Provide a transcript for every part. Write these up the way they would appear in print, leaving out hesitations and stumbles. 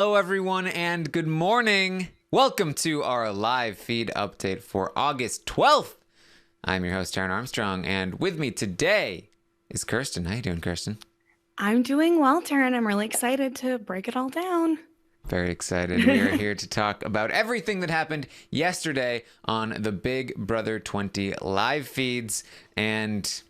Hello, everyone, and good morning. Welcome to our live feed update for August 12th. I'm your host, Taran Armstrong, and with me today is Kirsten. How you doing, Kirsten? I'm doing well, Taran. I'm really excited to break it all down. Very excited. We are here to talk about everything that happened yesterday on the Big Brother 20 live feeds, and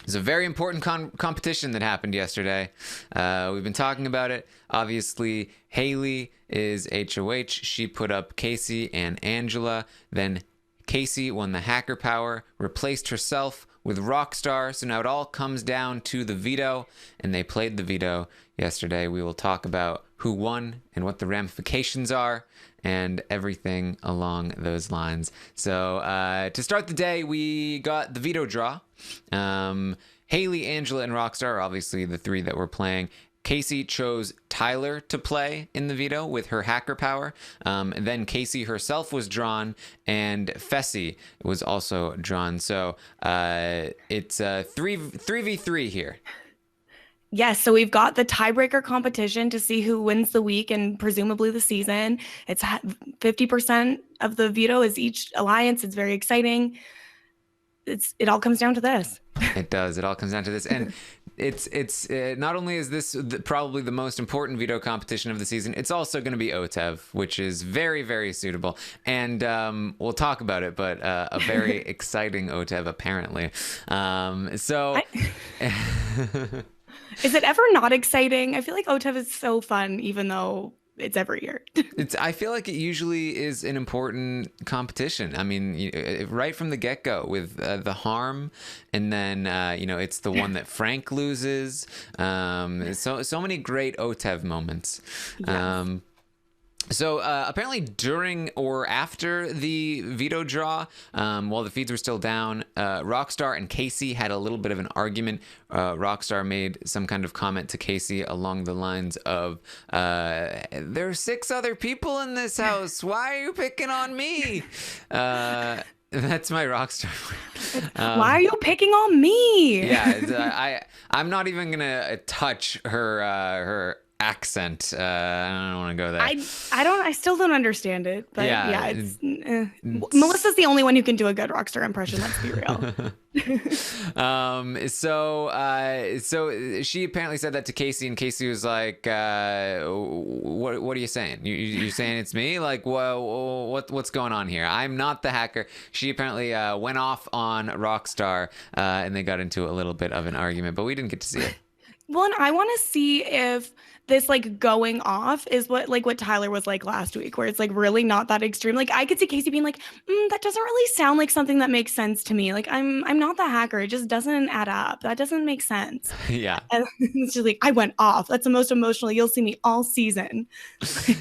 it's a very important competition that happened yesterday. We've been talking about it. Obviously, Haleigh is HOH. She put up Kaycee and Angela. Then Kaycee won the hacker power, replaced herself with Rockstar. So now it all comes down to the veto, and they played the veto yesterday. We will talk about who won and what the ramifications are and everything along those lines. So to start the day, we got the veto draw. Haleigh, Angela, and Rockstar are obviously the three that were playing. Kaycee chose Tyler to play in the veto with her hacker power. And then Kaycee herself was drawn, and Fessy was also drawn. So it's 3v3 here. Yes, so we've got the tiebreaker competition to see who wins the week and presumably the season. It's 50% of the veto is each alliance. It's very exciting. It all comes down to this. It does. It all comes down to this. And it's not only is this probably the most important veto competition of the season, it's also going to be OTEV, which is very, very suitable. And we'll talk about it, but a very exciting OTEV, apparently. Is it ever not exciting? I feel like OTEV is so fun, even though it's every year. I feel like it usually is an important competition. I mean, right from the get-go with the harm, and then it's the one that Frank loses. So many great OTEV moments. Yes. So apparently during or after the veto draw, while the feeds were still down, Rockstar and Kaycee had a little bit of an argument. Rockstar made some kind of comment to Kaycee along the lines of, there are 6 other people in this house. Why are you picking on me? That's my Rockstar. Why are you picking on me? Yeah, I'm not even going to touch her accent. I don't want to go there. I still don't understand it, but yeah, it's Melissa's the only one who can do a good Rockstar impression, let's be real. So she apparently said that to Kaycee, and Kaycee was like, what are you saying? You saying it's me? Like, what's going on here? I'm not the hacker. She apparently went off on Rockstar, and they got into a little bit of an argument, but we didn't get to see it. Well, and I want to see if this going off is what Tyler was like last week, where it's really not that extreme. Like I could see Kaycee being like, that doesn't really sound like something that makes sense to me. Like I'm not the hacker. It just doesn't add up. That doesn't make sense. Yeah. And it's just like, I went off. That's the most emotional you'll see me all season.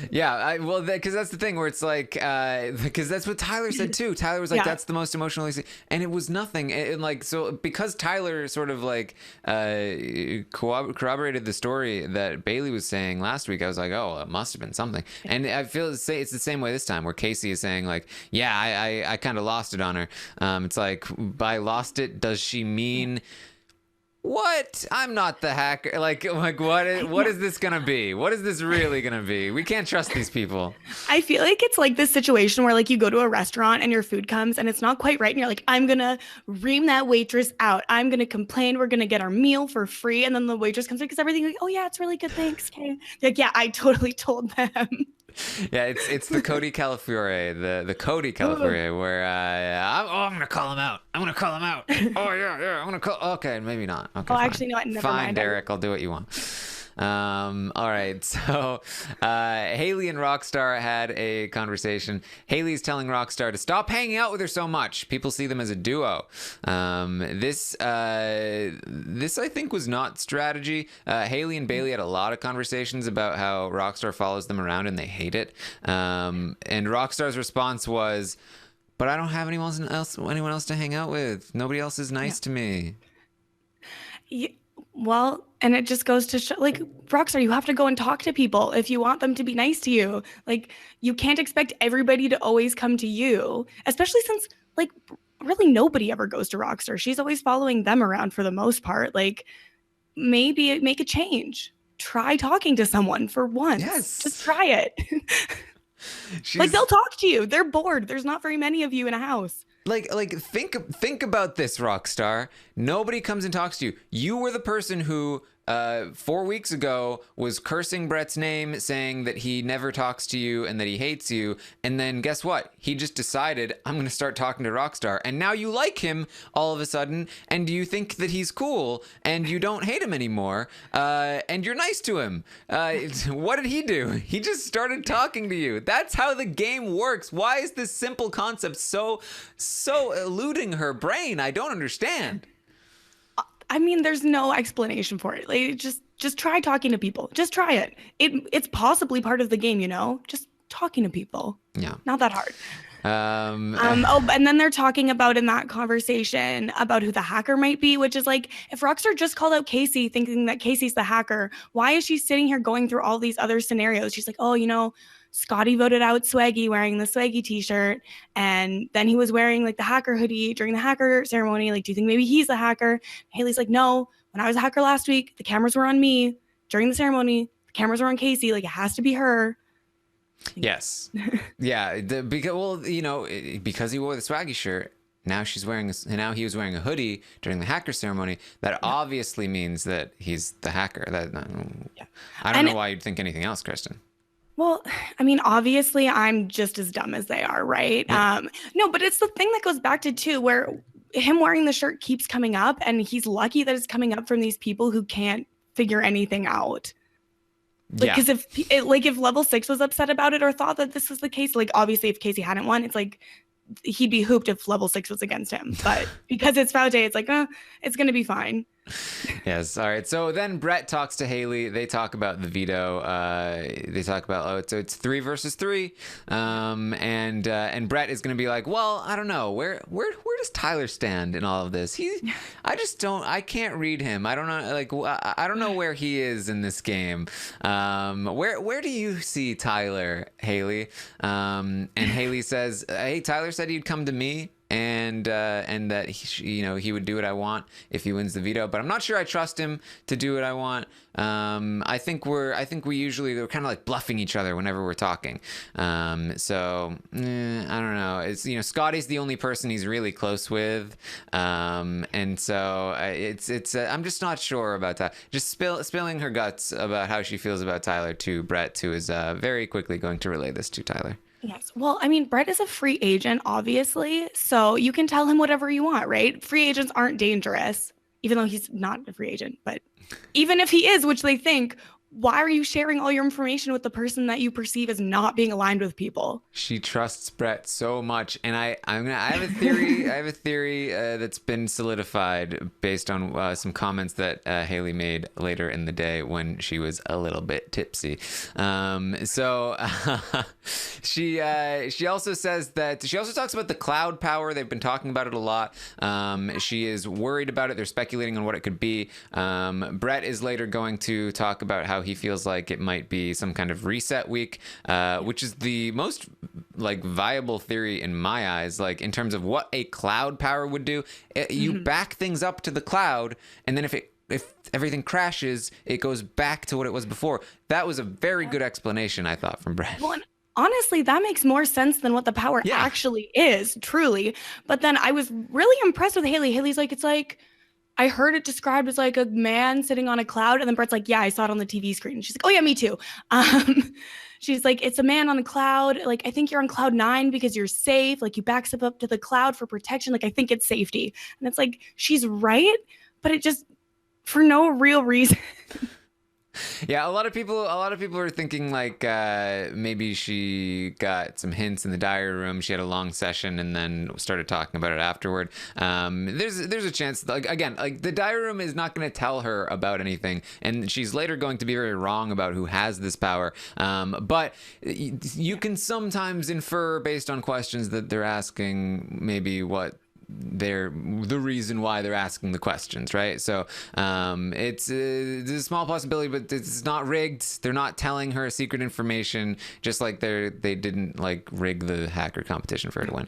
Yeah, because that's the thing where it's like, because that's what Tyler said too. Tyler was like, that's the most emotional, and it was nothing. And like, so because Tyler sort of like corroborated the story that Bayleigh was saying last week, I was like, oh, it must have been something. And I feel it's the same way this time, where Kaycee is saying like, yeah, I kind of lost it on her. It's like, by lost it, does she mean what? I'm not the hacker. Like what is this gonna be? What is this really gonna be? We can't trust these people. I feel like it's like this situation where you go to a restaurant and your food comes and it's not quite right, and you're like, I'm gonna ream that waitress out. I'm gonna complain. We're gonna get our meal for free, and then the waitress comes like, is everything like, oh yeah, it's really good, thanks. Okay. Like, yeah, I totally told them. Yeah, it's the Cody Calafiore, the Cody Calafiore, where I'm gonna call him out. I'm gonna call him out. Oh yeah, I'm gonna call. Okay, maybe not. Okay, fine. Actually, no, never fine, mind. Derek, I'll do what you want. All right, so Haleigh and Rockstar had a conversation. Haleigh's telling Rockstar to stop hanging out with her so much. People see them as a duo. This I think was not strategy. Haleigh and Bayleigh had a lot of conversations about how Rockstar follows them around and they hate it. And Rockstar's response was, but I don't have anyone else to hang out with. Nobody else is nice to me. Yeah, well, and it just goes to show, Rockstar, you have to go and talk to people if you want them to be nice to you. You can't expect everybody to always come to you, especially since, really nobody ever goes to Rockstar. She's always following them around for the most part. Maybe make a change. try talking to someone for once. Yes. Just try it. Like, they'll talk to you. They're bored. There's not very many of you in a house. Like think about this, Rockstar. Nobody comes and talks to you. You were the person who 4 weeks ago was cursing Brett's name, saying that he never talks to you and that he hates you. And then guess what? He just decided, I'm going to start talking to Rockstar. And now you like him all of a sudden, and you think that he's cool, and you don't hate him anymore, and you're nice to him. What did he do? He just started talking to you. That's how the game works. Why is this simple concept so eluding her brain? I don't understand. I mean, there's no explanation for it. Like, just try talking to people. Just try it. It's possibly part of the game, you know? Just talking to people. Yeah. Not that hard. And then they're talking about in that conversation about who the hacker might be, which is like, if Rockstar just called out Kaycee thinking that Kaycee's the hacker, why is she sitting here going through all these other scenarios? She's like, oh, you know, Scottie voted out Swaggy wearing the Swaggy t-shirt, and then he was wearing like the hacker hoodie during the hacker ceremony. Like, do you think maybe he's the hacker? Haleigh's like, no, when I was a hacker last week, the cameras were on me. During the ceremony, the cameras were on Kaycee. Like, it has to be her. Yes. Yeah. Because he wore the Swaggy shirt. Now he was wearing a hoodie during the hacker ceremony. That obviously means that he's the hacker. I don't know why you'd think anything else, Kristen. Well, I mean, obviously, I'm just as dumb as they are, right? Yeah. No, but it's the thing that goes back to, too, where him wearing the shirt keeps coming up, and he's lucky that it's coming up from these people who can't figure anything out. Like, because if level 6 was upset about it or thought that this was the case, like, obviously, if Kaycee hadn't won, it's like he'd be hooped if level 6 was against him. But because it's Faute, it's like, it's going to be fine. Yes. All right. So then Brett talks to Haleigh. They talk about the veto. They talk about, it's 3 versus 3. And Brett is going to be like, well, I don't know. Where does Tyler stand in all of this? I can't read him. I don't know. Like, I don't know where he is in this game. Where do you see Tyler, Haleigh? And Haleigh says, hey, Tyler said he'd come to me. And that he would do what I want if he wins the veto, but I'm not sure I trust him to do what I want. I think we usually, we're kind of like bluffing each other whenever we're talking. So I don't know. It's Scottie's the only person he's really close with, and so it's I'm just not sure about that. Just spilling her guts about how she feels about Tyler to Brett, who is very quickly going to relay this to Tyler. Yes. Well, I mean, Brett is a free agent, obviously, so you can tell him whatever you want, right? Free agents aren't dangerous, even though he's not a free agent. But even if he is, which they think, why are you sharing all your information with the person that you perceive as not being aligned with people? She trusts Brett so much, and I have a theory. I have a theory that's been solidified based on some comments that Haleigh made later in the day when she was a little bit tipsy. She also says that she also talks about the cloud power. They've been talking about it a lot. She is worried about it. They're speculating on what it could be. Brett is later going to talk about how he feels like it might be some kind of reset week, which is the most viable theory in my eyes, like in terms of what a cloud power would do. You back things up to the cloud, and then if everything crashes, it goes back to what it was before. That was a very good explanation, I thought, from Brett. Well, honestly, that makes more sense than what the power actually is, truly. But then I was really impressed with Haleigh. Haleigh's like, it's like, I heard it described as like a man sitting on a cloud, and then Brett's like, yeah, I saw it on the TV screen. She's like, oh yeah, me too. She's like, it's a man on a cloud. Like, I think you're on cloud 9 because you're safe. Like, you back stuff up to the cloud for protection. Like, I think it's safety. And it's like, she's right, but it just, for no real reason. Yeah, a lot of people are thinking like maybe she got some hints in the diary room. She had a long session and then started talking about it afterward. There's a chance, the diary room is not going to tell her about anything, and she's later going to be very wrong about who has this power. But you can sometimes infer based on questions that they're asking maybe what the reason why they're asking the questions, right? So it's a small possibility, but it's not rigged. They're not telling her secret information, just like they didn't rig the hacker competition for her to win.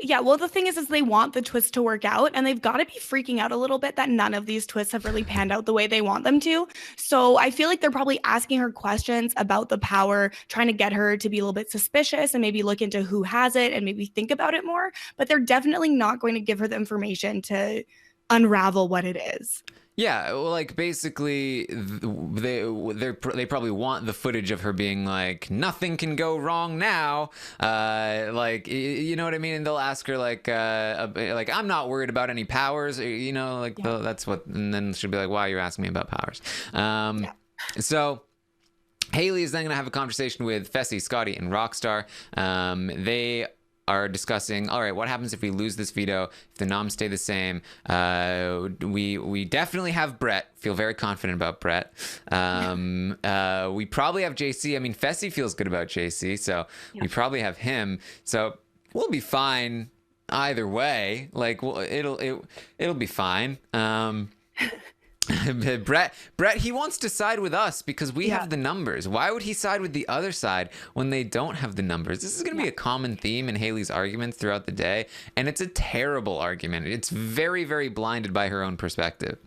Yeah, well, the thing is they want the twist to work out, and they've got to be freaking out a little bit that none of these twists have really panned out the way they want them to. So I feel like they're probably asking her questions about the power, trying to get her to be a little bit suspicious and maybe look into who has it and maybe think about it more. But they're definitely not going to give her the information to unravel what it is. Yeah, well, like basically, they probably want the footage of her being like, nothing can go wrong now, like you know what I mean. And they'll ask her like I'm not worried about any powers, you know, like that's what. And then she'll be like, why are you asking me about powers? So Haleigh is then gonna have a conversation with Fessy, Scottie, and Rockstar. They are discussing, all right, what happens if we lose this veto, if the noms stay the same? We definitely have Brett. Feel very confident about Brett. We probably have JC. I mean, Fessy feels good about JC, so we probably have him. So we'll be fine either way. Like, it'll be fine. Brett, he wants to side with us because we have the numbers. Why would he side with the other side when they don't have the numbers? This is going to be a common theme in Haleigh's arguments throughout the day, and it's a terrible argument. It's very, very blinded by her own perspective.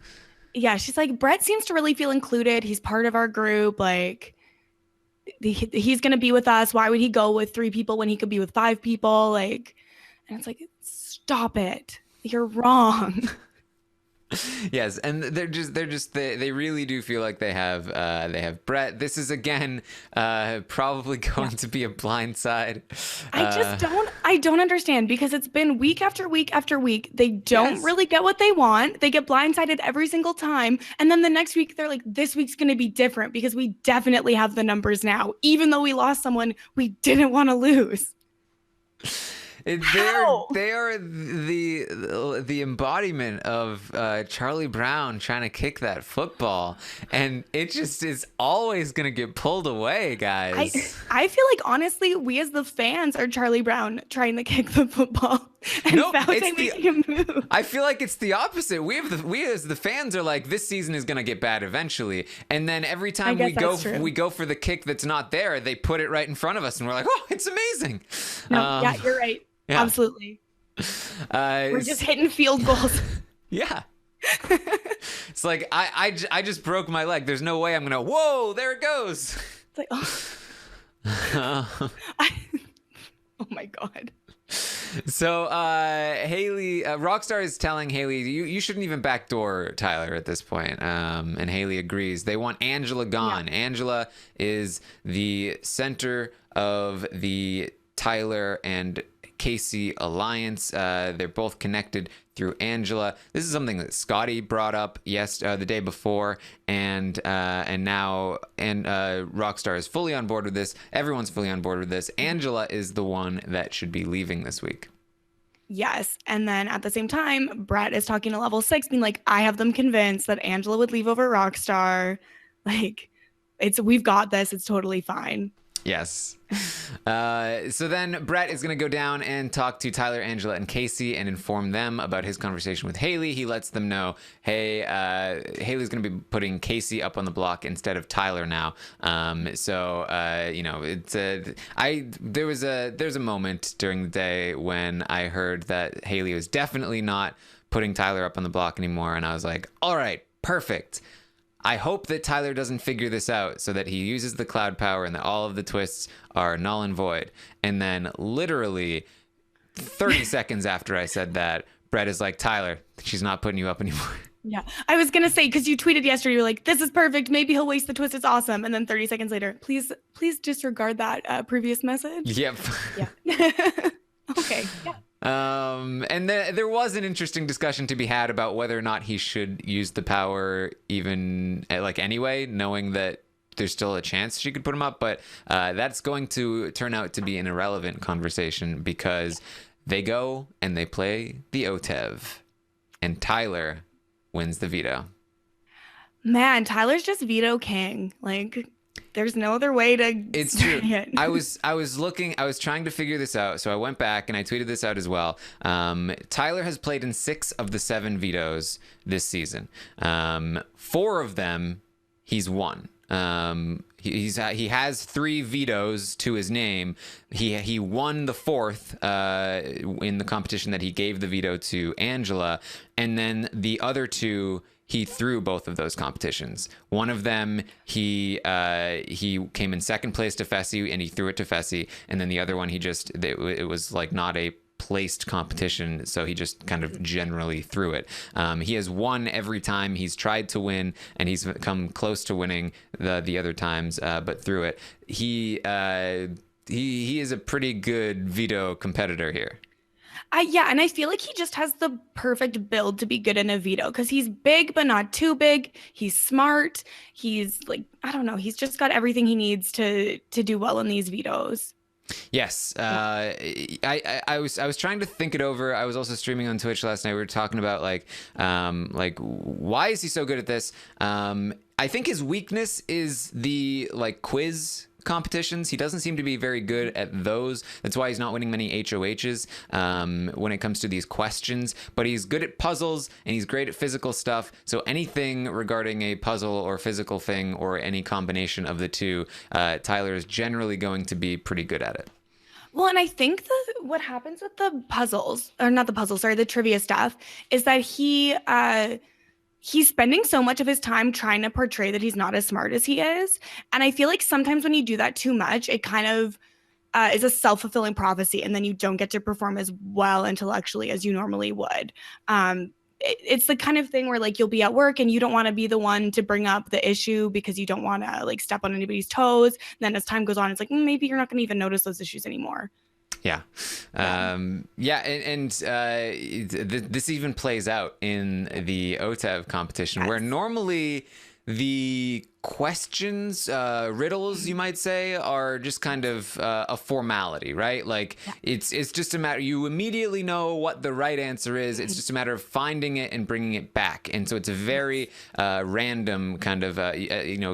Yeah, she's like, Brett seems to really feel included. He's part of our group. Like, he's going to be with us. Why would he go with 3 people when he could be with 5 people? Like, and it's like, stop it. You're wrong. Yes, and they really do feel like they have Brett. This is again probably going to be a blindside. I don't understand, because it's been week after week after week. They don't really get what they want. They get blindsided every single time, and then the next week they're like, this week's going to be different because we definitely have the numbers now, even though we lost someone we didn't want to lose. They are the embodiment of Charlie Brown trying to kick that football, and it just is always gonna get pulled away, guys. I feel like, honestly, we as the fans are Charlie Brown trying to kick the football, and Faysal making him move. I feel like it's the opposite. We as the fans are like, this season is gonna get bad eventually, and then every time we go for the kick that's not there, they put it right in front of us, and we're like, oh, it's amazing. No, you're right. Yeah. Absolutely. We're just hitting field goals. Yeah. It's like, I just broke my leg. There's no way I'm gonna, whoa, there it goes. It's like, oh my God. So Haleigh, Rockstar is telling Haleigh, you shouldn't even backdoor Tyler at this point. And Haleigh agrees. They want Angela gone. Angela is the center of the Tyler and Kaycee alliance. They're both connected through Angela. This is something that Scottie brought up the day before, and now Rockstar is fully on board with this. Everyone's fully on board with this. Angela is the one that should be leaving this week. Yes, and then at the same time, Brett is talking to Level 6, being like, I have them convinced that Angela would leave over Rockstar. Like, we've got this. It's totally fine. Yes. So then Brett is going to go down and talk to Tyler, Angela, and Kaycee and inform them about his conversation with Haleigh. He lets them know, hey, Haleigh's going to be putting Kaycee up on the block instead of Tyler now. You know, there's a moment during the day when I heard that Haleigh was definitely not putting Tyler up on the block anymore, and I was like, all right, perfect. I hope that Tyler doesn't figure this out so that he uses the cloud power and that all of the twists are null and void. And then literally 30 seconds after I said that, Brett is like, Tyler, she's not putting you up anymore. Yeah, I was going to say, because you tweeted yesterday, you were like, this is perfect. Maybe he'll waste the twist. It's awesome. And then 30 seconds later, please disregard that previous message. Yep. Yeah. Okay. Yeah. And there was an interesting discussion to be had about whether or not he should use the power even anyway, knowing that there's still a chance she could put him up. But that's going to turn out to be an irrelevant conversation because they go and they play the OTEV and Tyler wins the veto. Man, Tyler's just veto king. Like, there's no other way to. It's true. I was trying to figure this out, so I went back and I tweeted this out as well. Tyler has played in 6 of the 7 vetoes this season. 4 of them he's won. he has 3 vetoes to his name. He won the 4th in the competition that he gave the veto to Angela, and then the other 2 he threw both of those competitions. One of them he came in 2nd place to Fessy and he threw it to Fessy, and then the other one it was like not a placed competition, so he just kind of generally threw it. He has won every time he's tried to win, and he's come close to winning the other times, but threw it. He is a pretty good veto competitor here. Yeah, and I feel like he just has the perfect build to be good in a veto because he's big but not too big. He's smart. He's like, I don't know, he's just got everything he needs to do well in these vetoes. Yes, I was trying to think it over. I was also streaming on Twitch last night. We were talking about like why is he so good at this? I think his weakness is the like quiz competitions. He doesn't seem to be very good at those. That's why he's not winning many HOHs when it comes to these questions. But he's good at puzzles and he's great at physical stuff. So anything regarding a puzzle or physical thing or any combination of the two, Tyler is generally going to be pretty good at it. Well, and I think what happens with the puzzles, or not the puzzles, sorry, the trivia stuff, is that he's spending so much of his time trying to portray that he's not as smart as he is. And I feel like sometimes when you do that too much, it kind of is a self-fulfilling prophecy, and then you don't get to perform as well intellectually as you normally would. It's the kind of thing where like you'll be at work and you don't want to be the one to bring up the issue because you don't want to like step on anybody's toes. And then as time goes on, it's like maybe you're not going to even notice those issues anymore. Yeah. This even plays out in the OTEV competition, yes, where normally the questions, riddles, you might say, are just kind of a formality, right? Like, yeah, it's just a matter, you immediately know what the right answer is. It's just a matter of finding it and bringing it back. And so it's a very random kind of,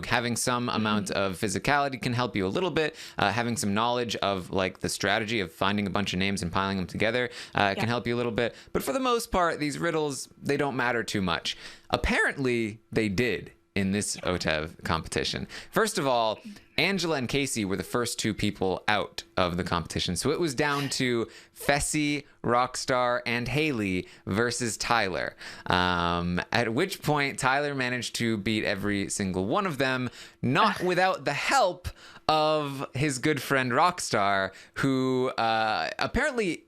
having some amount of physicality can help you a little bit. Having some knowledge of like the strategy of finding a bunch of names and piling them together can help you a little bit. But for the most part, these riddles, they don't matter too much. Apparently, they did in this OTEV competition. First of all, Angela and Kaycee were the first 2 people out of the competition. So it was down to Fessy, Rockstar, and Haleigh versus Tyler. At which point, Tyler managed to beat every single one of them, not without the help of his good friend Rockstar, who apparently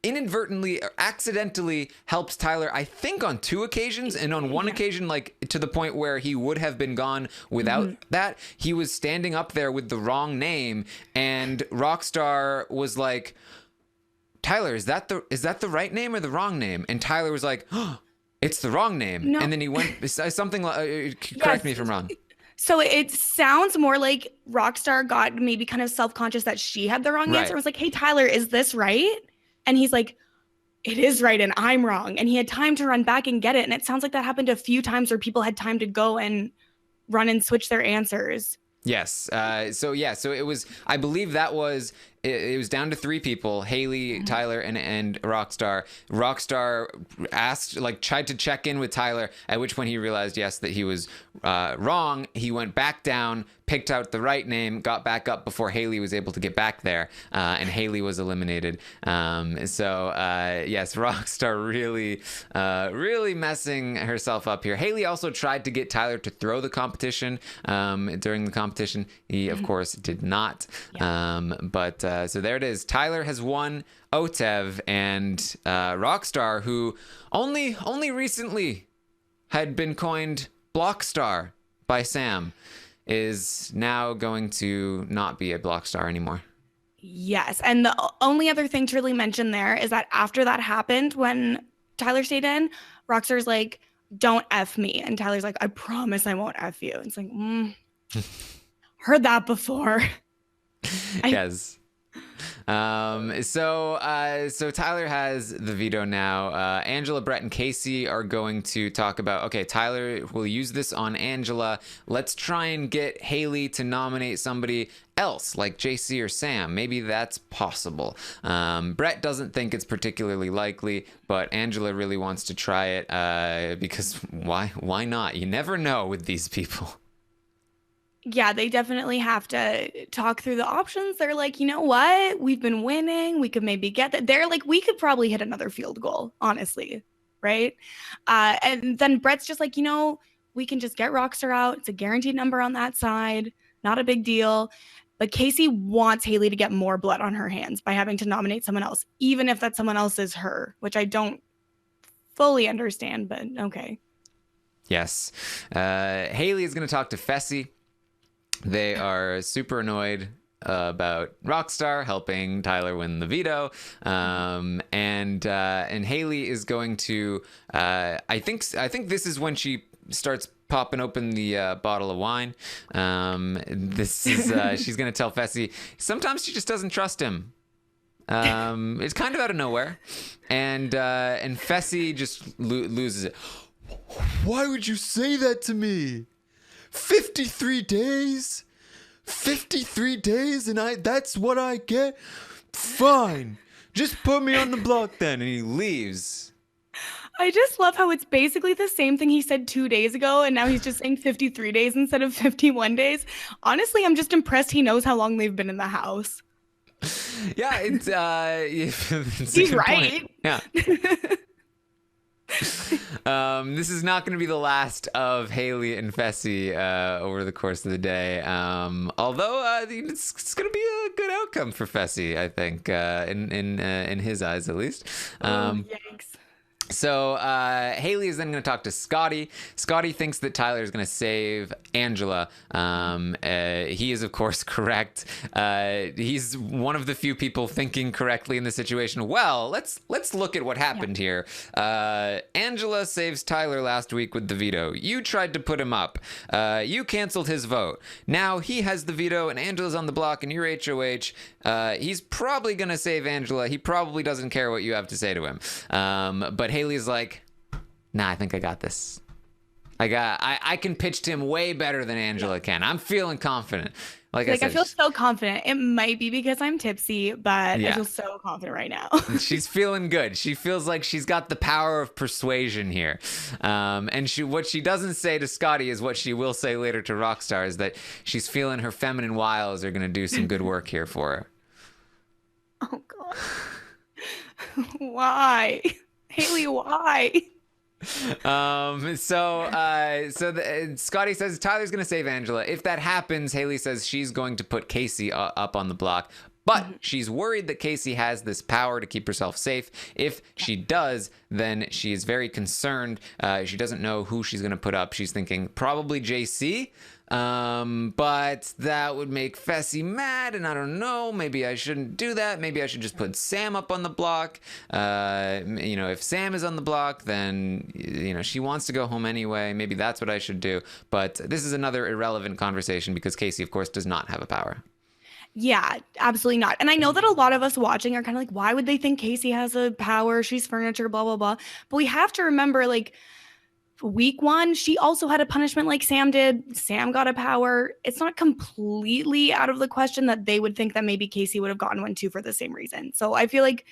inadvertently or accidentally helps Tyler, I think, on 2 occasions, and on one occasion, like to the point where he would have been gone without that. He was standing up there with the wrong name, and Rockstar was like, Tyler, is that the right name or the wrong name? And Tyler was like, oh, it's the wrong name. No. And then he went something like, correct me if I'm wrong. So it sounds more like Rockstar got maybe kind of self-conscious that she had the wrong answer. It was like, hey, Tyler, is this right? And he's like, it is right and I'm wrong. And he had time to run back and get it. And it sounds like that happened a few times where people had time to go and run and switch their answers. Yes. So it was, I believe that was, it was down to 3 people, Haleigh, Tyler, and Rockstar. Rockstar tried to check in with Tyler, at which point he realized, yes, that he was wrong. He went back down, picked out the right name, got back up before Haleigh was able to get back there, and Haleigh was eliminated. Yes, Rockstar really messing herself up here. Haleigh also tried to get Tyler to throw the competition during the competition. He, of course, did not. So there it is. Tyler has won OTEV, and Rockstar, who only recently had been coined Blockstar by Sam, is now going to not be a Blockstar anymore. Yes, and the only other thing to really mention there is that after that happened, when Tyler stayed in, Rockstar's like, don't F me. And Tyler's like, I promise I won't F you. It's like, heard that before. Yes. So Tyler has the veto now. Angela, Brett, and Kaycee are going to talk about, okay, Tyler will use this on Angela. Let's try and get Haleigh to nominate somebody else, like JC or Sam. Maybe that's possible. Brett doesn't think it's particularly likely, but Angela really wants to try it, because why not? You never know with these people. Yeah, they definitely have to talk through the options. They're like, you know what? We've been winning. We could maybe get that. They're like, we could probably hit another field goal, honestly. Right. And then Brett's just like, we can just get Rockstar out. It's a guaranteed number on that side. Not a big deal. But Kaycee wants Haleigh to get more blood on her hands by having to nominate someone else, even if that someone else is her, which I don't fully understand, but okay. Yes. Haleigh is going to talk to Fessy. They are super annoyed about Rockstar helping Tyler win the veto, and Haleigh is going to. I think this is when she starts popping open the bottle of wine. This is she's going to tell Fessy. Sometimes she just doesn't trust him. It's kind of out of nowhere, and Fessy just loses it. Why would you say that to me? 53 days? 53 days and that's what I get? Fine. Just put me on the block then. And he leaves. I just love how it's basically the same thing he said 2 days ago, and now he's just saying 53 days instead of 51 days. Honestly, I'm just impressed he knows how long they've been in the house. Yeah, it's he's right. Point. Yeah. This is not going to be the last of Haleigh and Fessy over the course of the day. Although it's going to be a good outcome for Fessy, I think, in his eyes at least. Yikes. So Haleigh is then going to talk to Scottie. Scottie thinks that Tyler is going to save Angela. He is, of course, correct. He's one of the few people thinking correctly in the situation. Well, let's look at what happened here. Angela saves Tyler last week with the veto. You tried to put him up. You canceled his vote. Now he has the veto and Angela's on the block and you're HOH. He's probably going to save Angela. He probably doesn't care what you have to say to him. But Haleigh's like, nah, I think I got this. I can pitch to him way better than Angela can. I'm feeling confident. Like I said, I feel so confident. It might be because I'm tipsy, but I feel so confident right now. She's feeling good. She feels like she's got the power of persuasion here. And what she doesn't say to Scottie is what she will say later to Rockstar, is that she's feeling her feminine wiles are going to do some good work here for her. Oh, God. Why? Haleigh, why? Scottie says Tyler's going to save Angela. If that happens, Haleigh says she's going to put Kaycee up on the block. But she's worried that Kaycee has this power to keep herself safe. If she does, then she is very concerned. She doesn't know who she's going to put up. She's thinking probably JC. But that would make Fessy mad, and I don't know. Maybe I shouldn't do that. Maybe I should just put Sam up on the block. If Sam is on the block, then she wants to go home anyway. Maybe that's what I should do. But this is another irrelevant conversation because Kaycee, of course, does not have a power. Yeah, absolutely not. And I know that a lot of us watching are kind of like, why would they think Kaycee has a power? She's furniture, blah, blah, blah. But we have to remember, like, week 1, she also had a punishment like Sam did. Sam got a power. It's not completely out of the question that they would think that maybe Kaycee would have gotten one too for the same reason. So I feel like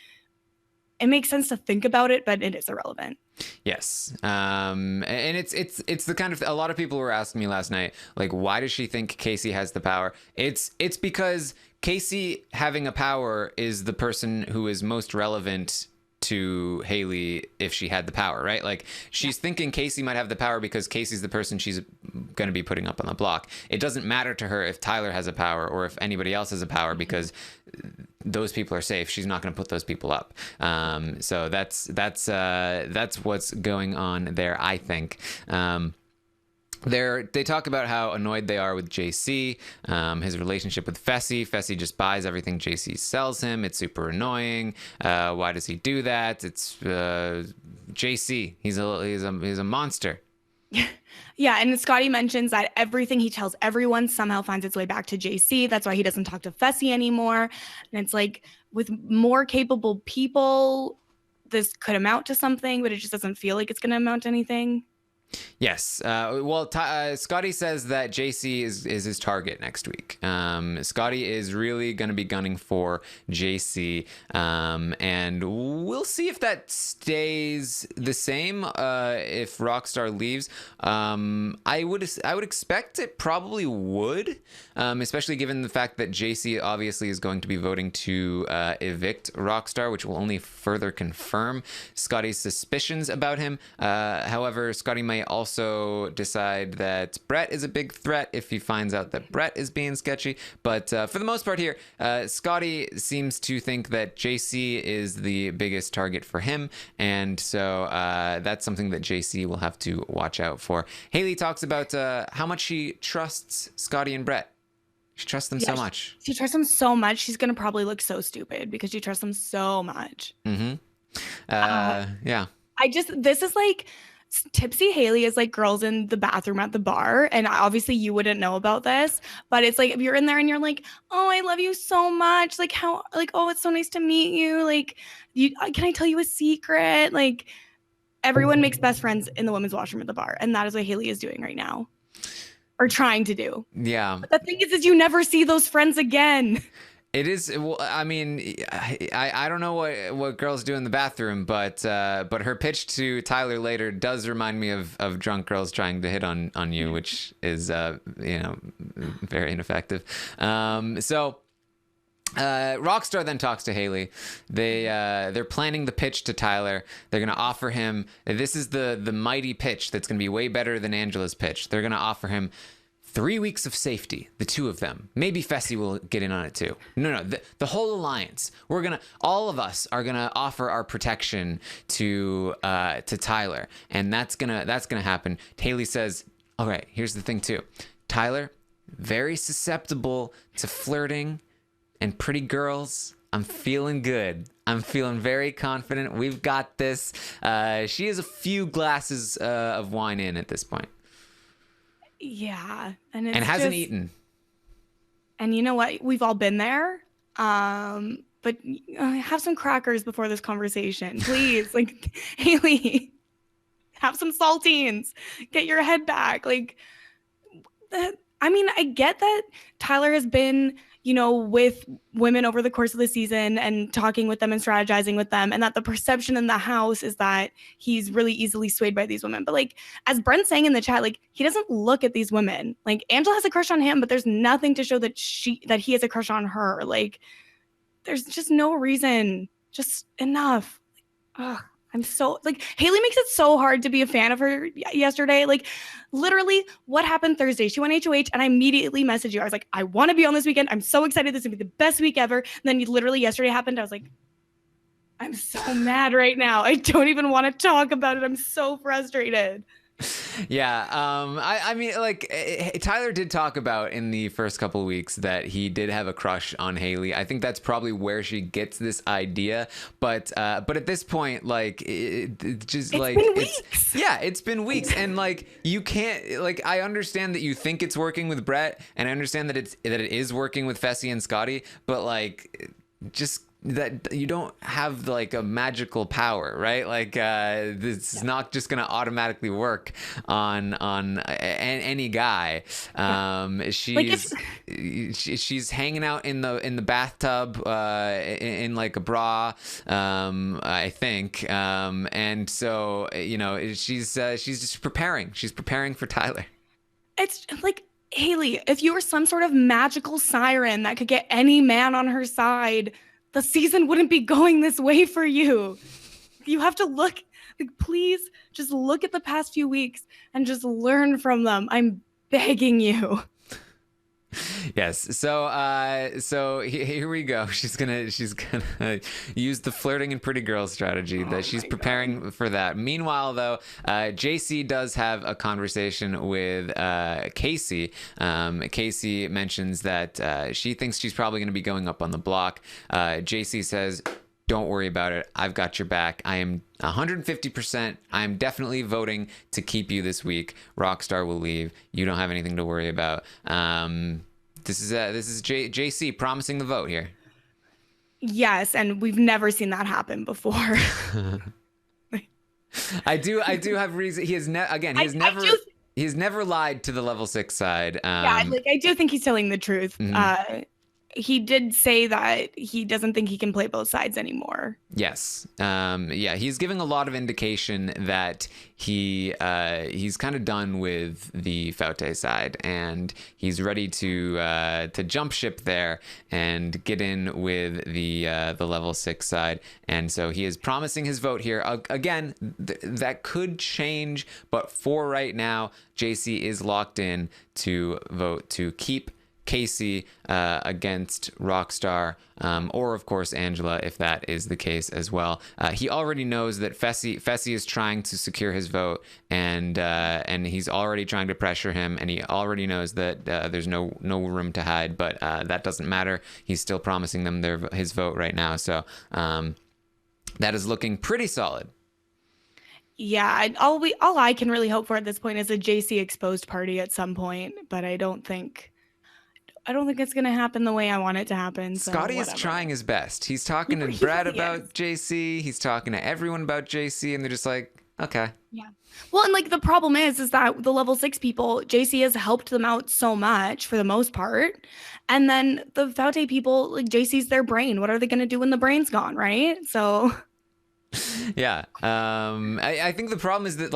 it makes sense to think about it, but it is irrelevant. Yes. And it's the kind of, a lot of people were asking me last night, like, why does she think Kaycee has the power? It's because Kaycee having a power is the person who is most relevant to Haleigh if she had the power, right? Like, she's thinking Kaycee might have the power because Kaycee's the person she's going to be putting up on the block. It doesn't matter to her if Tyler has a power or if anybody else has a power because those people are safe. She's not going to put those people up. So that's what's going on there, I think. They talk about how annoyed they are with JC, his relationship with Fessy. Fessy just buys everything JC sells him. It's super annoying. Why does he do that? It's JC. He's a monster. Yeah, and Scottie mentions that everything he tells everyone somehow finds its way back to JC. That's why he doesn't talk to Fessy anymore. And it's like, with more capable people, this could amount to something, but it just doesn't feel like it's going to amount to anything. Yes. Scottie says that JC is his target next week. Scottie is really going to be gunning for JC, and we'll see if that stays the same. If Rockstar leaves, I would expect it probably would, especially given the fact that JC obviously is going to be voting to evict Rockstar, which will only further confirm Scottie's suspicions about him. However, Scottie may also decide that Brett is a big threat if he finds out that Brett is being sketchy. But for the most part here, Scottie seems to think that JC is the biggest target for him. And so that's something that JC will have to watch out for. Haleigh talks about how much she trusts Scottie and Brett. She trusts them so much. She trusts them so much. She's going to probably look so stupid because she trusts them so much. Mm-hmm. Yeah. This is like... Tipsy Haleigh is like girls in the bathroom at the bar, and obviously you wouldn't know about this, but it's like if you're in there and you're like, oh, I love you so much, like how, like, oh, it's so nice to meet you, like, can I tell you a secret? Like, everyone makes best friends in the women's washroom at the bar, and that is what Haleigh is doing right now, or trying to do. Yeah. But the thing is you never see those friends again. It is. Well, I mean, I don't know what girls do in the bathroom, but her pitch to Tyler later does remind me of drunk girls trying to hit on you, which is very ineffective. Rockstar then talks to Haleigh. They're planning the pitch to Tyler. They're gonna offer him. This is the mighty pitch that's gonna be way better than Angela's pitch. They're gonna offer him 3 weeks of safety, the two of them. Maybe Fessy will get in on it too. No, the whole alliance. All of us are gonna offer our protection to Tyler, and that's gonna happen. Haleigh says, "All right, here's the thing too. Tyler, very susceptible to flirting and pretty girls. I'm feeling good. I'm feeling very confident. We've got this." She has a few glasses of wine in at this point. Yeah, and hasn't eaten. And you know what? We've all been there. But have some crackers before this conversation, please. Like, Haleigh, have some saltines. Get your head back. Like, I mean, I get that Tyler has been, with women over the course of the season and talking with them and strategizing with them, and that the perception in the house is that he's really easily swayed by these women. But like, as Brent's saying in the chat, like, he doesn't look at these women. Like, Angela has a crush on him, but there's nothing to show that he has a crush on her. Like, there's just no reason. Just enough. Ugh. I'm so, like, Haleigh makes it so hard to be a fan of her yesterday. Like, literally, what happened Thursday? She went HOH, and I immediately messaged you. I was like, I want to be on this weekend. I'm so excited. This is going to be the best week ever. And then literally yesterday happened. I was like, I'm so mad right now. I don't even want to talk about it. I'm so frustrated. Yeah, I mean, like, Tyler did talk about in the first couple of weeks that he did have a crush on Haleigh. I think that's probably where she gets this idea. But at this point, like, it's been weeks, and like, you can't, like, I understand that you think it's working with Brett, and I understand that it is working with Fessy and Scottie, but like, just that you don't have like a magical power, right? Like, this is not just gonna automatically work on any guy. She's hanging out in the bathtub in like a bra, I think, and so she's just preparing. She's preparing for Tyler. It's like, Haleigh, if you were some sort of magical siren that could get any man on her side, the season wouldn't be going this way for you. You have to look, like, please just look at the past few weeks and just learn from them. I'm begging you. Yes. So here we go. She's gonna use the flirting and pretty girl strategy. That she's preparing for that. Meanwhile, though, JC does have a conversation with Kaycee. Kaycee mentions that she thinks she's probably going to be going up on the block. JC says, "Don't worry about it. I've got your back. I am 150%. I'm definitely voting to keep you this week. Rockstar will leave. You don't have anything to worry about." This is JC promising the vote here. Yes, and we've never seen that happen before. I do have reason. He has he's never lied to the level 6 side. Yeah, like I do think he's telling the truth. Mhm. He did say that he doesn't think he can play both sides anymore. Yes. Yeah, he's giving a lot of indication that he's kind of done with the Faute side, and he's ready to jump ship there and get in with the level 6 side. And so he is promising his vote here. Again, that could change, but for right now, JC is locked in to vote to keep Kaycee against Rockstar, or of course Angela, if that is the case as well. He already knows that Fessy is trying to secure his vote, and he's already trying to pressure him, and he already knows that there's no room to hide. But that doesn't matter. He's still promising them his vote right now, so that is looking pretty solid. Yeah, all I can really hope for at this point is a JC exposed party at some point, but I don't think it's going to happen the way I want it to happen. So Scottie is trying his best. He's talking to Brad about JC. He's talking to everyone about JC, and they're just like, okay. Yeah. Well, and like the problem is that the level 6 people, JC has helped them out so much for the most part. And then the Faute people, like JC's their brain. What are they going to do when the brain's gone, right? So... Yeah. I think the problem is that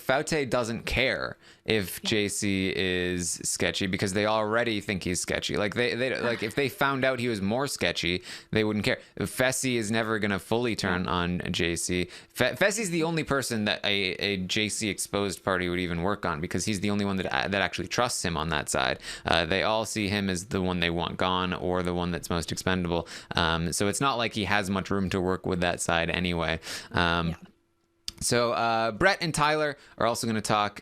Faute doesn't care if JC is sketchy, because they already think he's sketchy. Like they like if they found out he was more sketchy, they wouldn't care. Fessy is never gonna fully turn on JC. Fessy's the only person that a JC exposed party would even work on, because he's the only one that actually trusts him on that side. They all see him as the one they want gone, or the one that's most expendable. So it's not like he has much room to work with that side anyway. So Brett and Tyler are also going to talk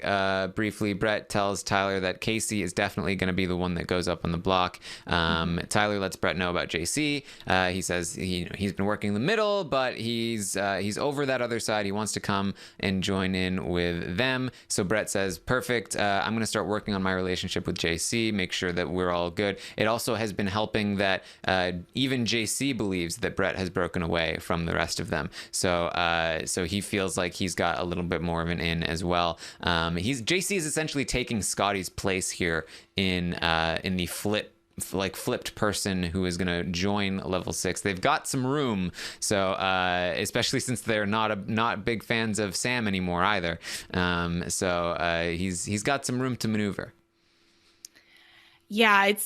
briefly. Brett tells Tyler that Kaycee is definitely going to be the one that goes up on the block. Tyler lets Brett know about JC. He says he's been working in the middle, but he's over that other side. He wants to come and join in with them. So Brett says, perfect. I'm going to start working on my relationship with JC, make sure that we're all good. It also has been helping that even JC believes that Brett has broken away from the rest of them. So he feels like he's got a little bit more of an in as well. JC is essentially taking Scottie's place here in the flipped person who is going to join level 6. They've got some room, so especially since they're not big fans of Sam anymore either. So he's got some room to maneuver. Yeah, I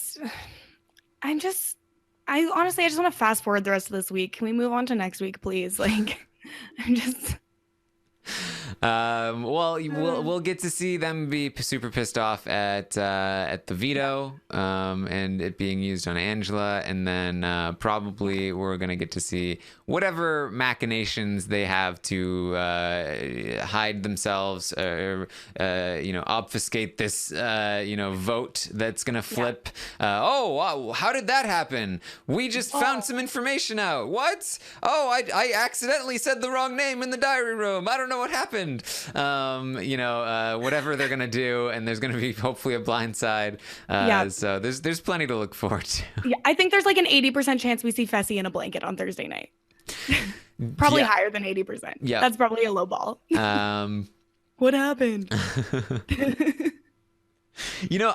honestly just want to fast forward the rest of this week. Can we move on to next week, please? Like, I'm just... we'll get to see them be super pissed off at the veto and it being used on Angela, and then probably we're gonna get to see whatever machinations they have to hide themselves, or obfuscate this vote that's gonna flip. Wow, how did that happen? We just found some information out. What? I accidentally said the wrong name in the diary room. I don't know what happened. Whatever they're gonna do, and there's gonna be hopefully a blind side. So there's plenty to look forward to. Yeah, I think there's like an 80% chance we see Fessy in a blanket on Thursday night. Probably higher than 80%. Yeah, that's probably a low ball. What happened?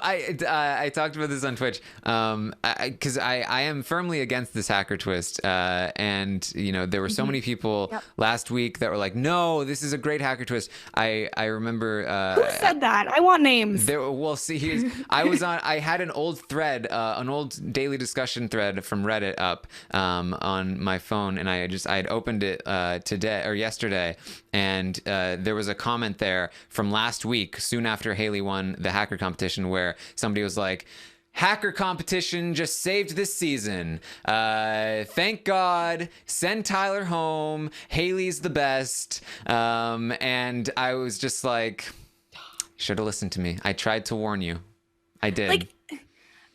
I talked about this on Twitch because I am firmly against this hacker twist, and there were so many people last week that were like, no, this is a great hacker twist. I remember who said that? I want names. I had an old thread, an old daily discussion thread from Reddit up on my phone, and I had opened it today or yesterday, and there was a comment there from last week, soon after Haleigh won the hacker competition, where somebody was like, hacker competition just saved this season. Thank God. Send Tyler home. Haleigh's the best. And I was just like, should have listened to me. I tried to warn you. I did.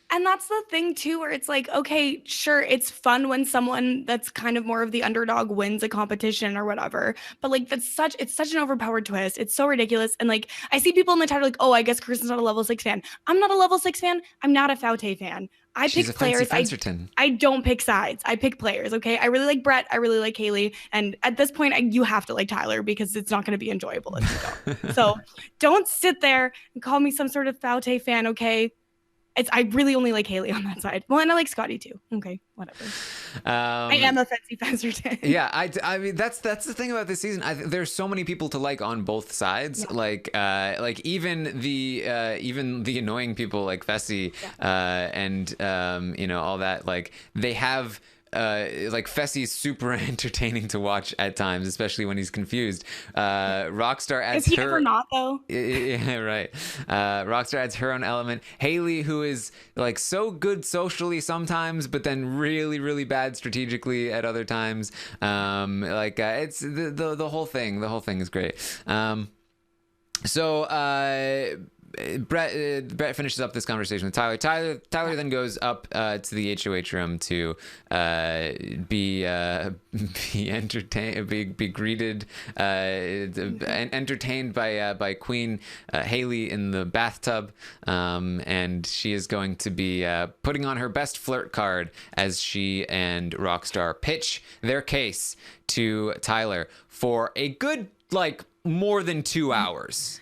And that's the thing too, where it's like, okay, sure, it's fun when someone that's kind of more of the underdog wins a competition or whatever. But like it's such an overpowered twist. It's so ridiculous. And like I see people in the title like, oh, I guess Kristen's not a level 6 fan. I'm not a level 6 fan. I'm not a Faute fan. I She's pick a fancy players. Fencerton. I don't pick sides. I pick players. Okay. I really like Brett. I really like Haleigh. And at this point, you have to like Tyler because it's not going to be enjoyable if you don't. So don't sit there and call me some sort of Faute fan. Okay. I really only like Haleigh on that side. Well, and I like Scottie too. Okay, whatever. I am a fancy Fencerton. Yeah, I mean that's the thing about this season. There's so many people to like on both sides. Yeah. Like even the annoying people like Fessy, yeah. And all that. Like they have. Like Fessy's super entertaining to watch at times, especially when he's confused. Rockstar adds Is he ever not though? Yeah, right. Rockstar adds her own element. Haleigh, who is like so good socially sometimes, but then really, really bad strategically at other times. It's the whole thing. The whole thing is great. Brett finishes up this conversation with Tyler. Tyler then goes up to the HOH room to be entertained, be greeted, and entertained by Queen Haleigh in the bathtub, and she is going to be putting on her best flirt card as she and Rockstar pitch their case to Tyler for a good more than 2 hours.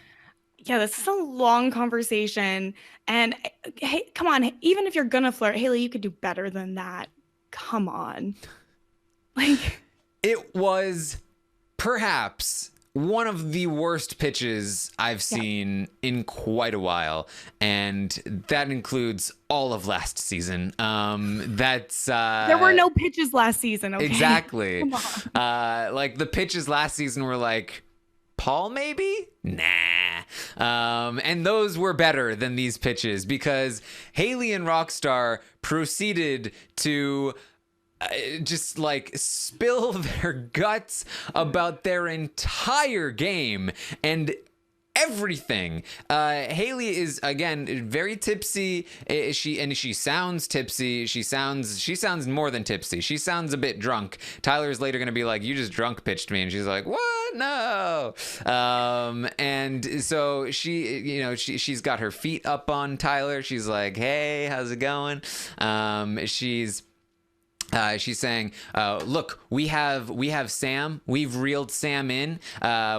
Yeah, this is a long conversation. And hey, come on. Even if you're going to flirt, Haleigh, you could do better than that. Come on. It was perhaps one of the worst pitches I've seen in quite a while. And that includes all of last season. There were no pitches last season. Okay? Exactly. Come on. The pitches last season were like, Paul, maybe? Nah. And those were better than these pitches because Haleigh and Rockstar proceeded to just spill their guts about their entire game and everything. Haleigh is again very tipsy. She sounds tipsy. She sounds more than tipsy. She sounds a bit drunk. Tyler's later gonna be like, "You just drunk pitched me," and she's like, "What? No." And so she's got her feet up on Tyler. She's like, "Hey, how's it going?" She's saying, look, we have Sam. We've reeled Sam in.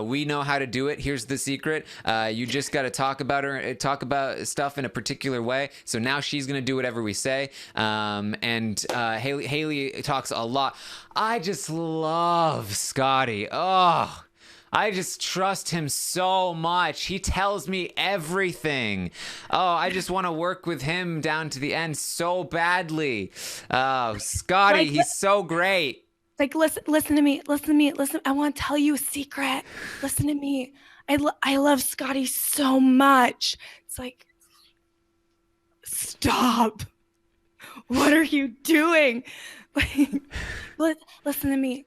We know how to do it. Here's the secret. You just got to talk about stuff in a particular way. So now she's going to do whatever we say. And Haleigh talks a lot. I just love Scottie. Oh, I just trust him so much. He tells me everything. Oh, I just want to work with him down to the end so badly. Oh, Scottie, he's so great. Listen to me. I want to tell you a secret. Listen to me. I love Scottie so much. It's like, stop. What are you doing? Listen to me.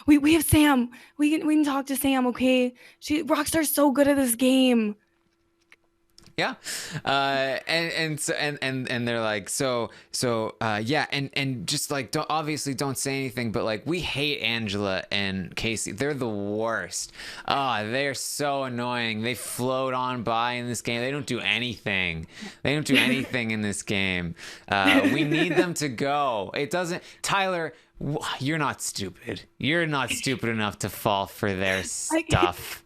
We have Sam. We can talk to Sam, okay? Rockstar's so good at this game. Yeah. And they're like, yeah, and just don't say anything, but we hate Angela and Kaycee. They're the worst. They're so annoying. They float on by in this game. They don't do anything. In this game. We need them to go. It doesn't, Tyler, you're not stupid. You're not stupid enough to fall for their stuff.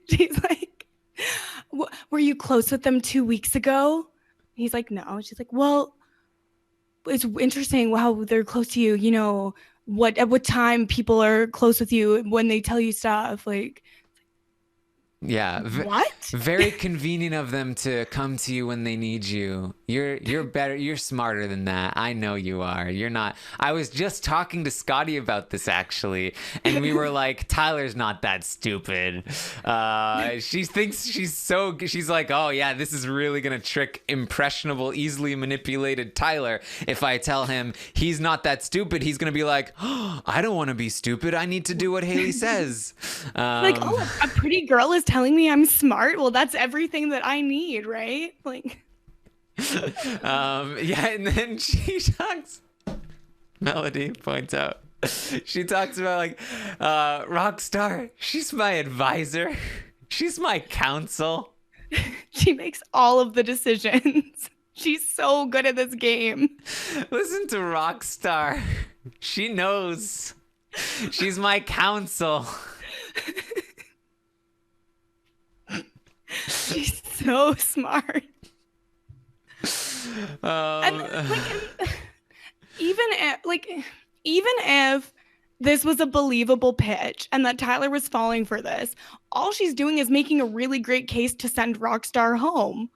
She's like, were you close with them 2 weeks ago? He's like, no. She's like, well, it's interesting how they're close to you. You know, at what time people are close with you when they tell you stuff. Yeah. What? Very convenient of them to come to you when they need you. You're better. You're smarter than that. I know you are. You're not. I was just talking to Scottie about this actually, and we were like, Tyler's not that stupid. She thinks she's like, oh yeah, this is really gonna trick impressionable, easily manipulated Tyler. If I tell him he's not that stupid, he's gonna be like, oh, I don't want to be stupid. I need to do what Haleigh says. A pretty girl is telling me I'm smart. Well, that's everything that I need, right? Yeah, and then she talks. Melody points out. She talks about like Rockstar. She's my advisor. She's my counsel. She makes all of the decisions. She's so good at this game. Listen to Rockstar. She knows. She's my counsel. She's so smart. And even if this was a believable pitch and that Tyler was falling for this, all she's doing is making a really great case to send Rockstar home.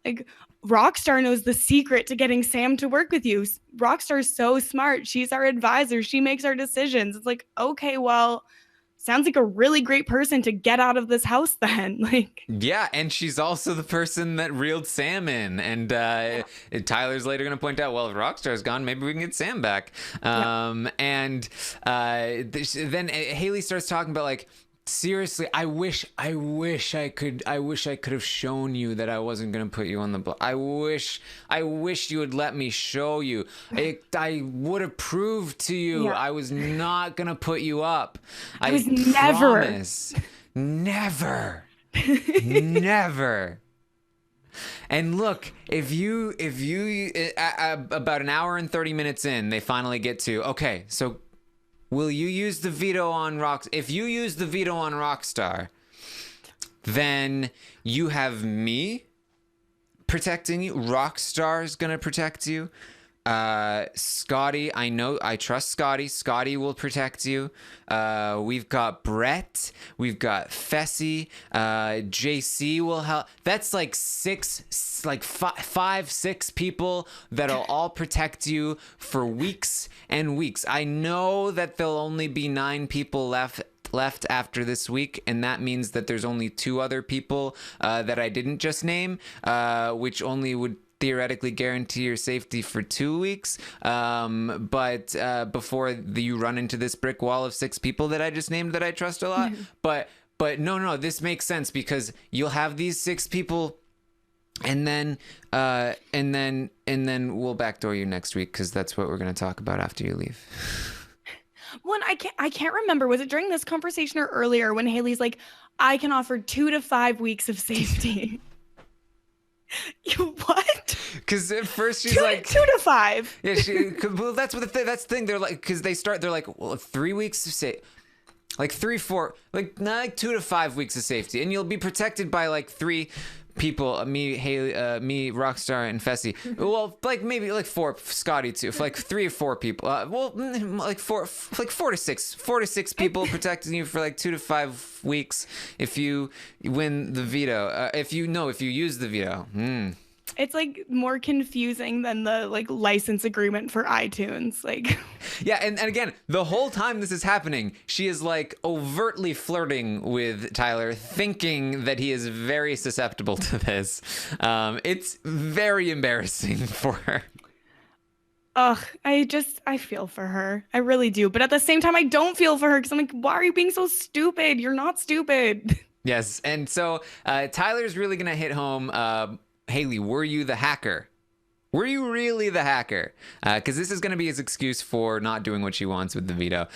Like, Rockstar knows the secret to getting Sam to work with you. Rockstar's so smart. She's our advisor. She makes our decisions. It's like, okay, well, sounds like a really great person to get out of this house then. Like, yeah, and she's also the person that reeled Sam in. And Tyler's later going to point out, well, if Rockstar's gone, maybe we can get Sam back. And then Haleigh starts talking about like, seriously, I wish I could have shown you that I wasn't gonna put you on the block. I wish you would let me show you. I would have proved to you I was not gonna put you up. I was promise. Never. And look, if you about an hour and 30 minutes in, they finally get to, okay, so will you use the veto on If you use the veto on Rockstar, then you have me protecting you. Rockstar's gonna protect you. Scottie, I trust Scottie. Scottie will protect you. We've got Brett. We've got Fessy. JC will help. That's like five, six people that'll all protect you for weeks and weeks. I know that there'll only be 9 people left after this week, and that means that there's only 2 other people that I didn't just name, which only would theoretically guarantee your safety for 2 weeks, but before you run into this brick wall of 6 people that I just named that I trust a lot. But no, this makes sense because you'll have these 6 people, and then we'll backdoor you next week because that's what we're going to talk about after you leave. One, I can't remember. Was it during this conversation or earlier when Haleigh's like, I can offer 2 to 5 weeks of safety? What? Because at first she's 2 like 2 to 5. Yeah, well, that's what that's the thing. They're like, because they're like, well, 3 weeks of safety, like 3, 4, like not like 2 to 5 weeks of safety, and you'll be protected by like 3 people, me, Haleigh, me, Rockstar, and Fessy. Well, like maybe like 4, Scottie too. For like 3 or 4 people. Like 4 to 6 people protecting you for like 2 to 5 weeks if you win the veto. If you use the veto. It's like more confusing than the like license agreement for iTunes. Like, yeah, and again, the whole time this is happening, she is like overtly flirting with Tyler, thinking that he is very susceptible to this. It's very embarrassing for her. Ugh, I feel for her. I really do. But at the same time, I don't feel for her because I'm like, why are you being so stupid? You're not stupid. Yes, and so Tyler's really gonna hit home. Haleigh, were you the hacker? Were you really the hacker? Because this is going to be his excuse for not doing what she wants with the veto.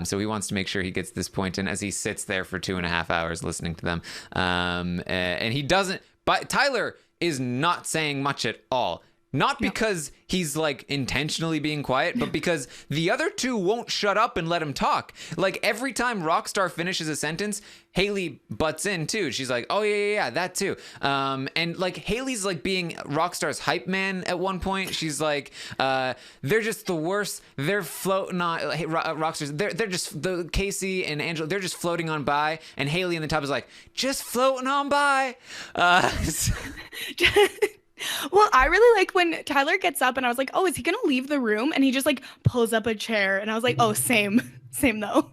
So he wants to make sure he gets this point in as he sits there for 2.5 hours listening to them. And he doesn't. But Tyler is not saying much at all. Not because he's like intentionally being quiet, but because the other 2 won't shut up and let him talk. Like every time Rockstar finishes a sentence, Haleigh butts in too. She's like, oh yeah, that too. And like Haleigh's like being Rockstar's hype man at one point. She's like, they're just the worst. They're floating on Rockstar's. They're just the Kaycee and Angela. They're just floating on by. And Haleigh in the top is like, just floating on by. Well, I really like when Tyler gets up and I was like, oh, is he going to leave the room? And he just like pulls up a chair and I was like, oh, same though.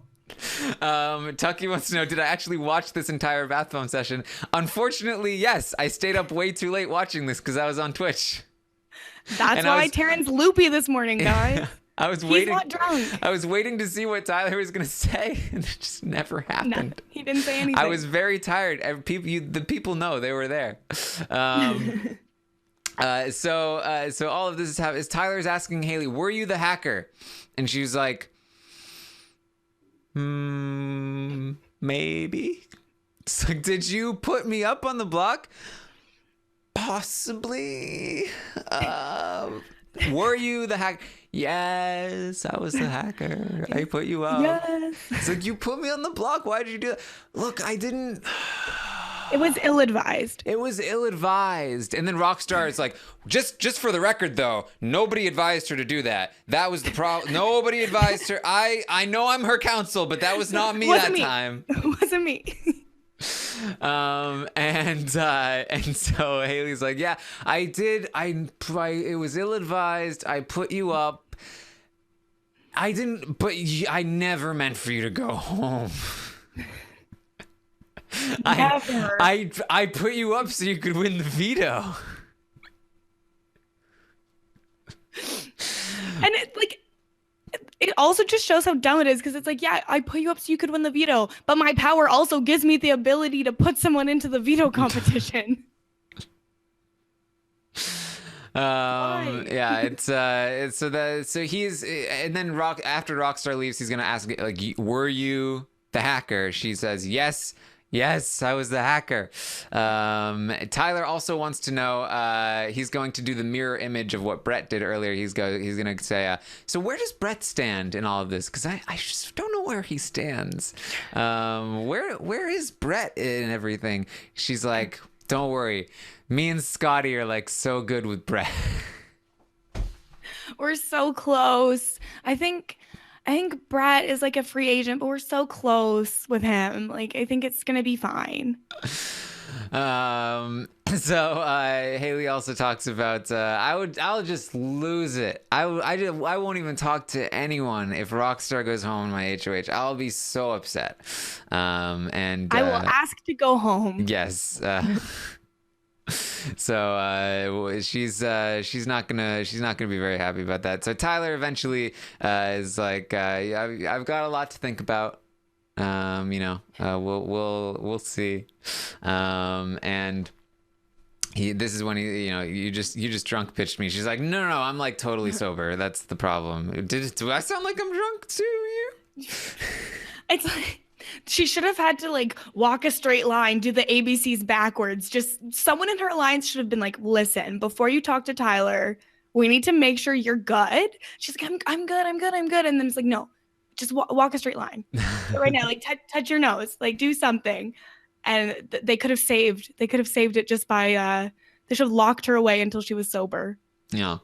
Tucky wants to know, did I actually watch this entire bath phone session? Unfortunately, yes. I stayed up way too late watching this because I was on Twitch. That's why Taran's loopy this morning, guys. He's not drunk. I was waiting to see what Tyler was going to say, and it just never happened. No, he didn't say anything. I was very tired. The people know they were there. So all of this is Tyler's asking Haleigh, "Were you the hacker?" And she's like, maybe. It's like, did you put me up on the block? Possibly. Were you the hacker? Yes, I was the hacker. I put you up. Yes. It's like, you put me on the block. Why did you do that? Look, I didn't. It was ill-advised. It was ill-advised. And then Rockstar is like, just for the record, though, nobody advised her to do that. That was the problem. Nobody advised her. I know I'm her counsel, but that was not me that time. It wasn't me. And so Haleigh's like, yeah, I did. It was ill-advised. I put you up. I didn't, but I never meant for you to go home. Never. I put you up so you could win the veto. And it also just shows how dumb it is, because it's like, yeah, I put you up so you could win the veto, but my power also gives me the ability to put someone into the veto competition. Yeah, it's so he's, and then after Rockstar leaves, he's gonna ask, like, were you the hacker? She says yes, I was the hacker. Tyler also wants to know, he's going to do the mirror image of what Brett did earlier. He's going to say, so where does Brett stand in all of this? Because I just don't know where he stands. Where is Brett in everything? She's like, don't worry. Me and Scottie are like so good with Brett. We're so close. I think Brett is like a free agent, but we're so close with him. Like, I think it's gonna be fine. So Haleigh also talks about, I'll just lose it. I won't even talk to anyone if Rockstar goes home in my HOH. I'll be so upset. And I will ask to go home. Yes. So she's not gonna be very happy about that. So Tyler eventually is like, I've got a lot to think about. We'll see. And this is when you just drunk pitched me. She's like, no, I'm like totally sober. That's the problem. Do I sound like I'm drunk to you? It's like, she should have had to like walk a straight line, do the ABCs backwards. Just someone in her alliance should have been like, listen, before you talk to Tyler, we need to make sure you're good. She's like, I'm good. And then it's like, no, just walk a straight line. Right now, like touch your nose, like do something. And they could have saved it just by, they should have locked her away until she was sober. Yeah.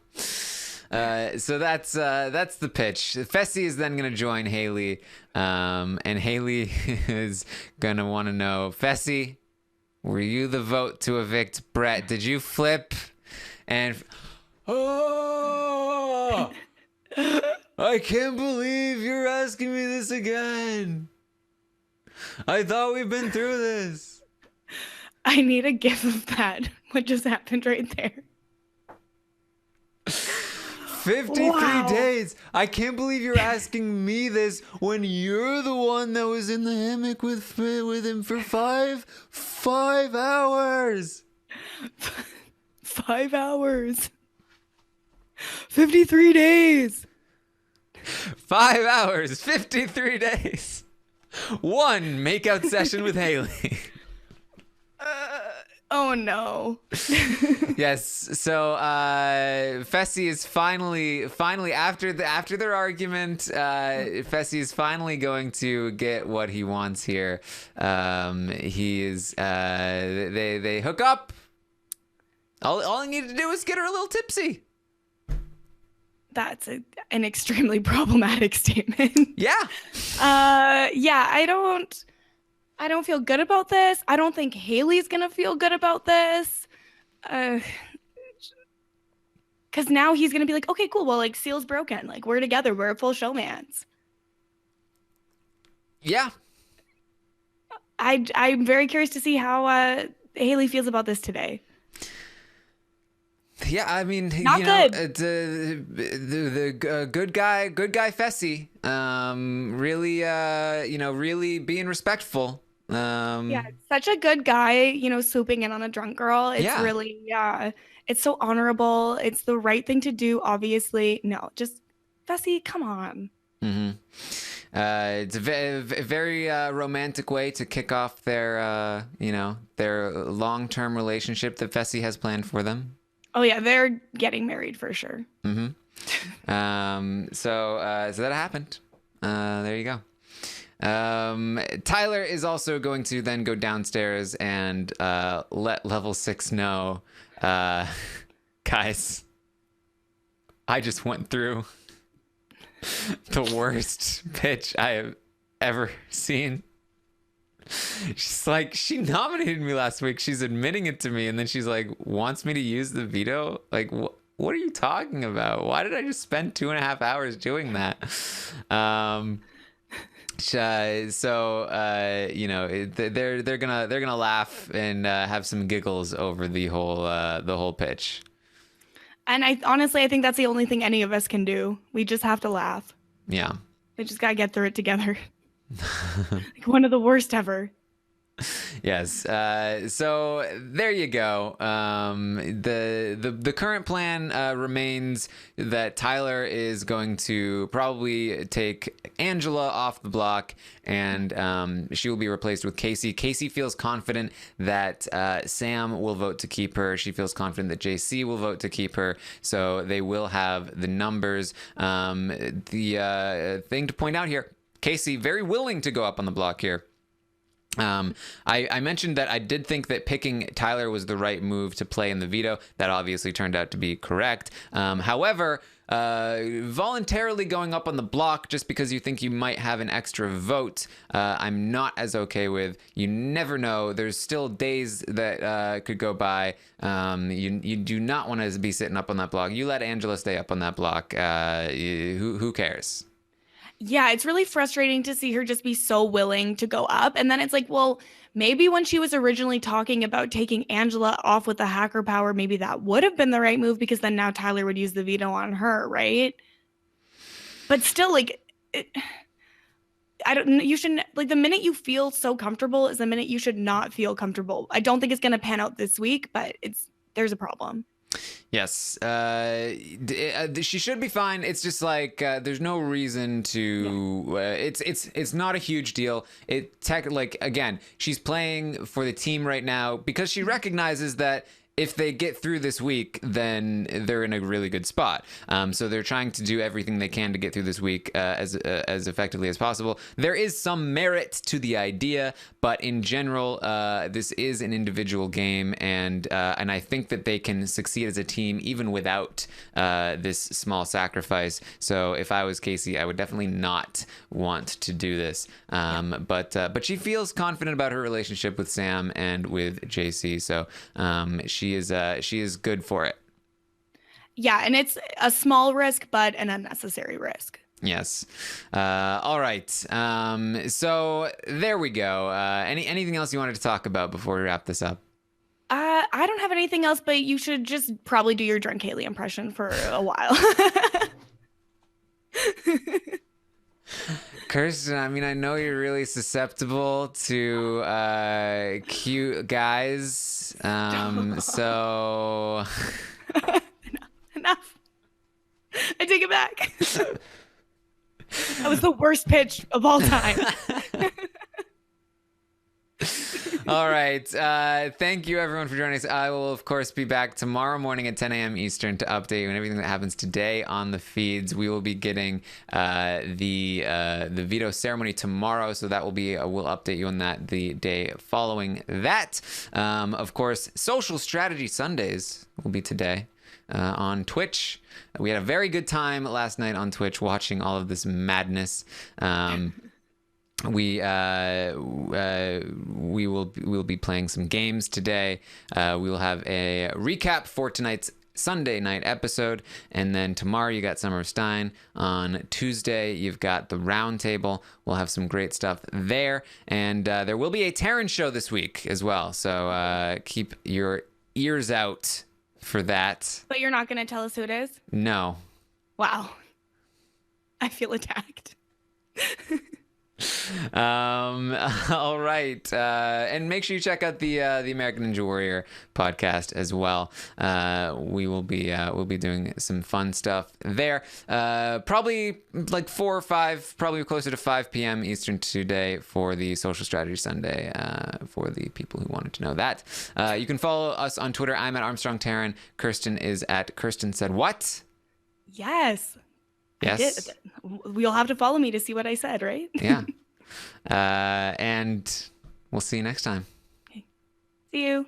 So that's the pitch. Fessy is then going to join Haleigh, and Haleigh is going to want to know, Fessy, were you the vote to evict Brett? Did you flip? And I can't believe you're asking me this again. I thought we've been through this. I need a gif of that. What just happened right there? 53 days. I can't believe you're asking me this when you're the one that was in the hammock with him for 5 hours. 5 hours. 53 days. 5 hours, 53 days. 1 makeout session with Haleigh. Oh no. Yes. So Fessy is finally after their argument, Fessy is finally going to get what he wants here. He is they hook up. All he needed to do was get her a little tipsy. That's an extremely problematic statement. Yeah. Yeah, I don't feel good about this. I don't think Haleigh's gonna feel good about this. Because now he's gonna be like, okay, cool. Well, like, seal's broken. Like, we're together. We're a full showmans. Yeah. I'm very curious to see how Haleigh feels about this today. Yeah, I mean, Not good. The good guy Fessy, really being respectful. Yeah, such a good guy, swooping in on a drunk girl. It's really, It's so honorable. It's the right thing to do, obviously. No, just Fessy, come on. Mm-hmm. It's a very romantic way to kick off their, their long-term relationship that Fessy has planned for them. Oh yeah, they're getting married for sure. Mm-hmm. So that happened. There you go. Tyler is also going to then go downstairs and let level 6 know, guys, I just went through the worst pitch I have ever seen. She's like, she nominated me last week. She's admitting it to me. And then she's like, wants me to use the veto? Like, what are you talking about? Why did I just spend 2.5 hours doing that? They're gonna laugh and have some giggles over the whole pitch. And I think that's the only thing any of us can do. We just have to laugh. Yeah. We just gotta get through it together. Like one of the worst ever. Yes. So there you go. The current plan remains that Tyler is going to probably take Angela off the block, and she will be replaced with Kaycee. Kaycee feels confident that Sam will vote to keep her. She feels confident that JC will vote to keep her. So they will have the numbers. The thing to point out here, Kaycee very willing to go up on the block here. I mentioned that I did think that picking Tyler was the right move to play in the veto. That obviously turned out to be correct. However, voluntarily going up on the block just because you think you might have an extra vote, I'm not as okay with. You never know. There's still days that could go by. You do not want to be sitting up on that block. You let Angela stay up on that block. Who cares? Yeah, it's really frustrating to see her just be so willing to go up. And then it's like, well, maybe when she was originally talking about taking Angela off with the hacker power, maybe that would have been the right move because then now Tyler would use the veto on her, right? But still, like, you shouldn't, like, the minute you feel so comfortable is the minute you should not feel comfortable. I don't think it's going to pan out this week, but there's a problem. Yes, she should be fine. It's just like there's no reason to. It's not a huge deal. Again, she's playing for the team right now because she recognizes that if they get through this week, then they're in a really good spot. So they're trying to do everything they can to get through this week as effectively as possible. There is some merit to the idea, but in general, this is an individual game, and I think that they can succeed as a team even without this small sacrifice. So if I was Kaycee, I would definitely not want to do this. But she feels confident about her relationship with Sam and with JC, so she is good for it. Yeah, and it's a small risk, but an unnecessary risk. Yes. All right. So there we go. Anything else you wanted to talk about before we wrap this up? I don't have anything else, but you should just probably do your drunk Haleigh impression for a while. Kirsten, I mean, I know you're really susceptible to cute guys. So enough. I take it back. That was the worst pitch of all time. All right. Thank you, everyone, for joining us. I will, of course, be back tomorrow morning at 10 a.m. Eastern to update you on everything that happens today on the feeds. We will be getting the veto ceremony tomorrow, so that will be we'll update you on that the day following that. Of course, Social Strategy Sundays will be today. On Twitch. We had a very good time last night on Twitch watching all of this madness. We will be playing some games today. We will have a recap for tonight's Sunday night episode, and then tomorrow you got Summer of Stein. On Tuesday you've got the Roundtable. We'll have some great stuff there, and there will be a Taran show this week as well. So keep your ears out for that. But you're not going to tell us who it is? No. Wow. I feel attacked. All right, and make sure you check out the American Ninja Warrior podcast as well. We'll be doing some fun stuff there. Probably like 4 or 5, probably closer to 5 p.m. Eastern today for the Social Strategy Sunday. For the people who wanted to know that, you can follow us on Twitter. I'm at Armstrong Taran. Kirsten is at Kirsten Said What. Yes. Yes. You'll have to follow me to see what I said, right? Yeah. And we'll see you next time. Okay. See you.